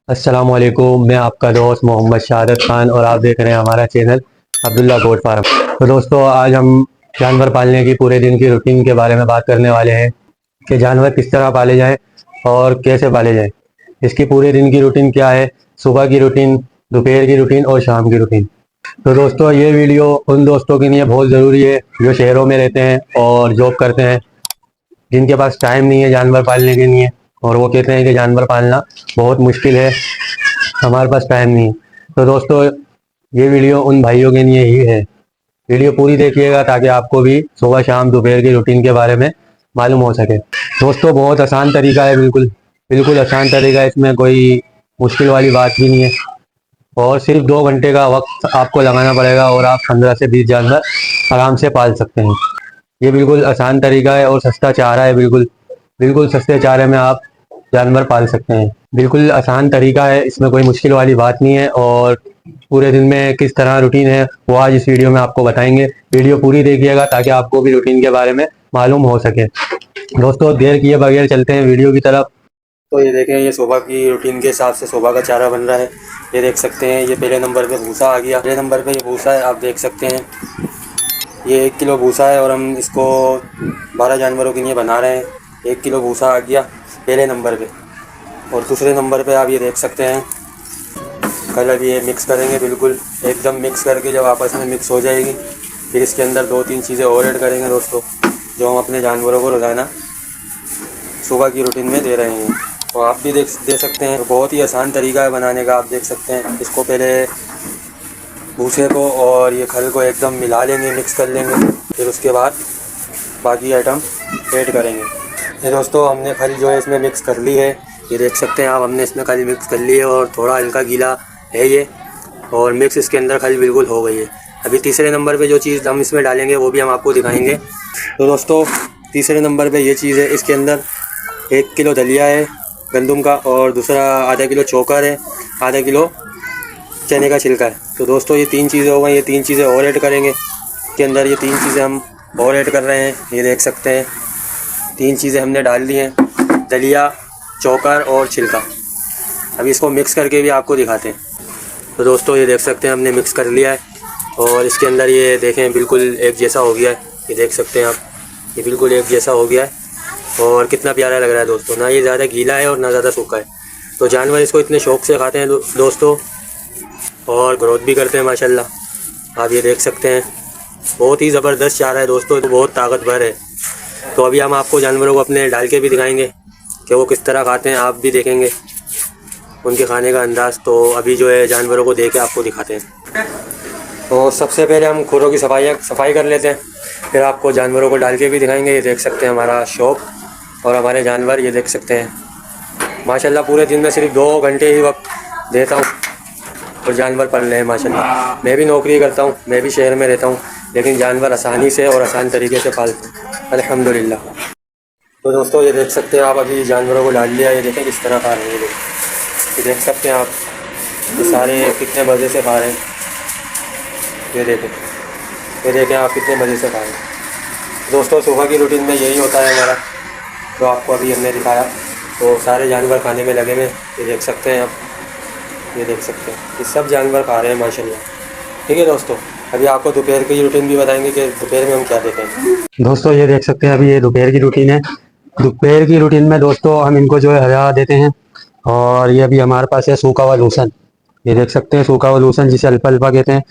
अस्सलामुअलैकुम। मैं आपका दोस्त मोहम्मद शहादत खान और आप देख रहे हैं हमारा चैनल अब्दुल्ला गोट फार्म। तो दोस्तों, आज हम जानवर पालने की पूरे दिन की रूटीन के बारे में बात करने वाले हैं कि जानवर किस तरह पाले जाएं और कैसे पाले जाएं। इसकी पूरे दिन की रूटीन क्या है, सुबह की रूटीन, दोपहर की रूटीन और शाम की रूटीन। तो दोस्तों, ये वीडियो उन दोस्तों के लिए बहुत ज़रूरी है जो शहरों में रहते हैं और जॉब करते हैं, जिनके पास टाइम नहीं है जानवर पालने के लिए और वो कहते हैं कि जानवर पालना बहुत मुश्किल है, हमारे पास टाइम नहीं है। तो दोस्तों, ये वीडियो उन भाइयों के लिए ही है। वीडियो पूरी देखिएगा ताकि आपको भी सुबह शाम दोपहर की रूटीन के बारे में मालूम हो सके। दोस्तों, बहुत आसान तरीका है, बिल्कुल बिल्कुल आसान तरीका है, इसमें कोई मुश्किल वाली बात भी नहीं है। और सिर्फ 2 घंटे का वक्त आपको लगाना पड़ेगा और आप 15 से 20 जानवर आराम से पाल सकते हैं। ये बिल्कुल आसान तरीका है और सस्ता चारा है। बिल्कुल बिल्कुल सस्ते चारे में आप जानवर पाल सकते हैं। बिल्कुल आसान तरीका है, इसमें कोई मुश्किल वाली बात नहीं है। और पूरे दिन में किस तरह रूटीन है वो आज इस वीडियो में आपको बताएंगे। वीडियो पूरी देखिएगा ताकि आपको भी रूटीन के बारे में मालूम हो सके। दोस्तों, देर किए बगैर चलते हैं वीडियो की तरफ। तो ये देखें, ये सुबह की रूटीन के हिसाब से सुबह का चारा बन रहा है। ये देख सकते हैं, ये पहले नंबर पे भूसा आ गया। पहले नंबर पे ये भूसा है, आप देख सकते हैं। ये 1 किलो भूसा है और हम इसको 12 जानवरों के लिए बना रहे हैं। 1 किलो भूसा आ गया पहले नंबर पे। और दूसरे नंबर पे आप ये देख सकते हैं, कल अभी ये मिक्स करेंगे, बिल्कुल एकदम मिक्स करके जब आपस में मिक्स हो जाएगी फिर इसके अंदर 2-3 चीज़ें और ऐड करेंगे दोस्तों, जो हम अपने जानवरों को रोज़ाना सुबह की रूटीन में दे रहे हैं। तो आप भी दे सकते हैं। बहुत ही आसान तरीका है बनाने का। आप देख सकते हैं, इसको पहले भूसे को और ये खल को एकदम मिला लेंगे, मिक्स कर लेंगे, फिर उसके बाद बाकी आइटम ऐड करेंगे। ये दोस्तों, हमने खल जो है इसमें मिक्स कर ली है। ये देख सकते हैं आप, हमने इसमें खल मिक्स कर ली है और थोड़ा हल्का गीला है ये, और मिक्स इसके अंदर खल बिल्कुल हो गई है। अभी तीसरे नंबर पे जो चीज़ हम इसमें डालेंगे वो भी हम आपको दिखाएंगे। तो दोस्तों, तीसरे नंबर पे ये चीज़ है, इसके अंदर 1 किलो दलिया है गंदम का, और दूसरा आधा किलो चोकर है, आधा किलो चने का छिलका है। तो दोस्तों, ये 3 चीज़ें हो गई। ये 3 चीज़ें और ऐड करेंगे इसके अंदर। ये 3 चीज़ें हम और ऐड कर रहे हैं। ये देख सकते हैं, 3 चीज़ें हमने डाल दी हैं, दलिया, चोकर और छिलका। अभी इसको मिक्स करके भी आपको दिखाते हैं। तो दोस्तों, ये देख सकते हैं, हमने मिक्स कर लिया है और इसके अंदर ये देखें बिल्कुल एक जैसा हो गया है। ये देख सकते हैं आप, ये बिल्कुल एक जैसा हो गया है और कितना प्यारा लग रहा है दोस्तों। ना ये ज़्यादा गीला है और ना ज़्यादा सूखा है। तो जानवर इसको इतने शौक़ से खाते हैं दोस्तों, और ग्रोथ भी करते हैं माशाल्लाह। आप ये देख सकते हैं, बहुत ही ज़बरदस्त चारा है दोस्तों, तो बहुत ताकतवर है। तो अभी हम आपको जानवरों को अपने डाल के भी दिखाएंगे कि वो किस तरह खाते हैं। आप भी देखेंगे उनके खाने का अंदाज़। तो अभी जो है जानवरों को दे के आपको दिखाते हैं। तो सबसे पहले हम खुरों की सफाई कर लेते हैं, फिर आपको जानवरों को डाल के भी दिखाएंगे। ये देख सकते हैं हमारा शॉप और हमारे जानवर, ये देख सकते हैं माशाल्लाह। पूरे दिन में सिर्फ 2 घंटे ही वक्त देता हूँ और जानवर पाल रहे हैं माशाल्लाह। मैं भी नौकरी करता हूँ, मैं भी शहर में रहता हूँ, लेकिन जानवर आसानी से और आसान तरीके से पालते हैं अल्हम्दुलिल्लाह। तो दोस्तों, ये देख सकते हैं आप, अभी जानवरों को डाल लिया। ये देखें किस तरह खा रहे हैं। ये देख सकते हैं आप, ये सारे कितने मज़े से खा रहे हैं। ये देखें आप, कितने मज़े से खा रहे हैं। दोस्तों, सुबह की रूटीन में यही होता है हमारा, तो आपको अभी हमने दिखाया। तो सारे जानवर खाने में लगे हुए, ये देख सकते हैं आप, ये देख सकते हैं, ये सब जानवर खा रहे हैं माशाल्लाह। ठीक है दोस्तों, अभी आपको दोपहर की रूटीन भी बताएंगे कि दोपहर में हम क्या देते हैं। दोस्तों, ये देख सकते हैं, अभी ये दोपहर की रूटीन है। दोपहर की रूटीन में दोस्तों हम इनको जो है हरा देते हैं। और ये अभी हमारे पास है सूखा हुआ लूसन। ये देख सकते हैं, सूखा हुआ लूसन जिसे अल्फा अल्फा कहते हैं,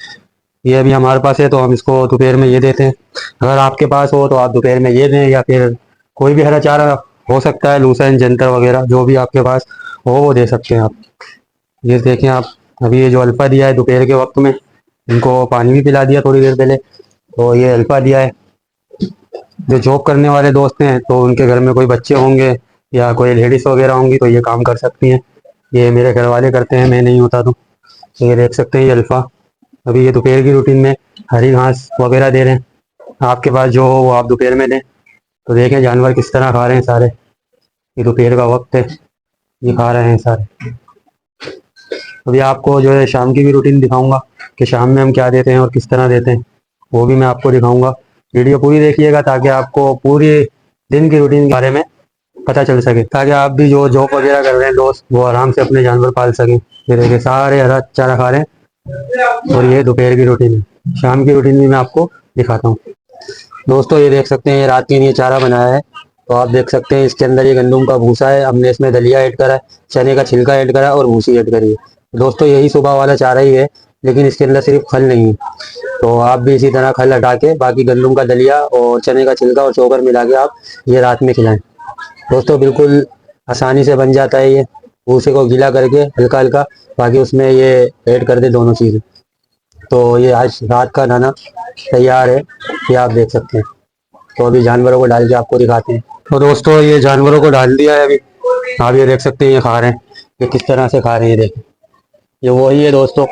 ये अभी हमारे पास है। तो हम इसको दोपहर में ये देते हैं। अगर आपके पास हो तो आप दोपहर में ये दें, या फिर कोई भी हरा चारा हो सकता है, लूसन, जंतर वगैरह, जो भी आपके पास हो वो दे सकते हैं आप। ये देखें आप, अभी ये जो अल्फ़ा दिया है दोपहर के वक्त में, इनको पानी भी पिला दिया थोड़ी देर पहले। तो ये अल्फ़ा दिया है। जो जॉब करने वाले दोस्त हैं तो उनके घर में कोई बच्चे होंगे या कोई लेडीज़ वगैरह होंगी तो ये काम कर सकती हैं। ये मेरे घर वाले करते हैं, मैं नहीं होता तो। ये देख सकते हैं, ये अल्फ़ा अभी ये दोपहर की रूटीन में हरी घास वगैरह दे रहे हैं। आपके पास जो हो वो आप दोपहर में दें। तो देखें जानवर किस तरह खा रहे हैं सारे। ये दोपहर का वक्त है, ये खा रहे हैं सारे। अभी आपको जो है शाम की भी रूटीन दिखाऊंगा कि शाम में हम क्या देते हैं और किस तरह देते हैं, वो भी मैं आपको दिखाऊंगा। वीडियो पूरी देखिएगा ताकि आपको पूरे दिन की रूटीन के बारे में पता चल सके, ताकि आप भी जो जॉब वगैरह कर रहे हैं दोस्त, वो आराम से अपने जानवर पाल सकें। ये देखिए सारे हरा चारा खा रहे हैं। और ये दोपहर की रूटीन है। शाम की रूटीन भी मैं आपको दिखाता हूँ दोस्तों। ये देख सकते हैं, ये रात के लिए चारा बनाया है। तो आप देख सकते हैं इसके अंदर ये गंदुम का भूसा है, हमने इसमें दलिया ऐड करा है, चने का छिलका ऐड करा है और भूसी ऐड करी है। दोस्तों यही सुबह वाला चारा ही है, लेकिन इसके अंदर सिर्फ खल नहीं है। तो आप भी इसी तरह खल हटा के बाकी गंदुम का दलिया और चने का छिलका और चोकर मिला के आप ये रात में खिलाएं दोस्तों। बिल्कुल आसानी से बन जाता है ये। भूसे को गीला करके हल्का हल्का, बाकी उसमें ये ऐड कर दे दोनों चीज़ें। तो ये आज रात का खाना तैयार है, ये आप देख सकते हैं। तो अभी जानवरों को डाल के आपको दिखाते हैं। तो दोस्तों ये जानवरों को डाल दिया है अभी, आप ये देख सकते हैं ये खा रहे हैं, ये किस तरह से खा रहे हैं। ये देखें, ये वही है दोस्तों,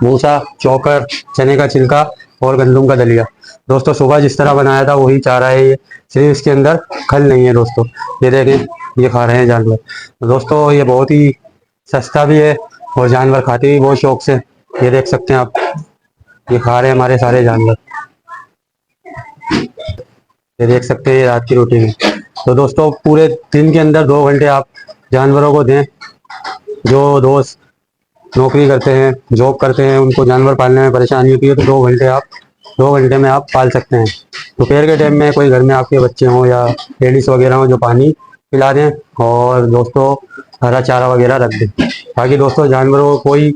भूसा, चोकर, चने का छिलका और गंदुम का दलिया। दोस्तों सुबह जिस तरह बनाया था वही चारा है ये, सिर्फ इसके अंदर खल नहीं है दोस्तों। ये देखें, ये खा रहे हैं जानवर। तो दोस्तों ये बहुत ही सस्ता भी है और जानवर खाते भी बहुत शौक से। ये देख सकते हैं आप, ये खा रहे हैं हमारे सारे जानवर। ये देख सकते हैं ये रात की रूटीन है। तो दोस्तों पूरे दिन के अंदर 2 घंटे आप जानवरों को दें। जो दोस्त नौकरी करते हैं, जॉब करते हैं, उनको जानवर पालने में परेशानी होती है, तो 2 घंटे में आप पाल सकते हैं। दोपहर के टाइम में कोई घर में आपके बच्चे हों या लेडीज वगैरह हों जो पानी पिला दें, और दोस्तों हरा चारा वगैरह रख दें। बाकी दोस्तों जानवरों को कोई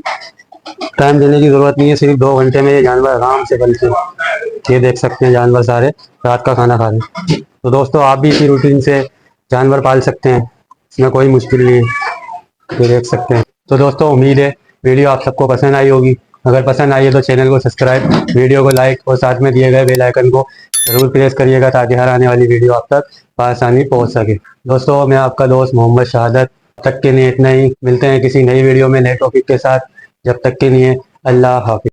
टाइम देने की ज़रूरत नहीं है, सिर्फ 2 घंटे में ये जानवर आराम से पलते हैं। ये देख सकते हैं जानवर सारे रात का खाना खा रहे हैं। तो दोस्तों आप भी इसी रूटीन से जानवर पाल सकते हैं, इसमें कोई मुश्किल नहीं है। ये देख सकते हैं। तो दोस्तों उम्मीद है वीडियो आप सबको पसंद आई होगी। अगर पसंद आई है तो चैनल को सब्सक्राइब, वीडियो को लाइक और साथ में दिए गए बेल आइकन को जरूर प्रेस करिएगा, ताकि हर आने वाली वीडियो आप तक आसानी पहुंच सके। दोस्तों मैं आपका दोस्त मोहम्मद शहादत, तक के लिए इतना ही। मिलते हैं किसी नई वीडियो में नए टॉपिक के साथ। जब तक के लिए अल्लाह हाफिज़।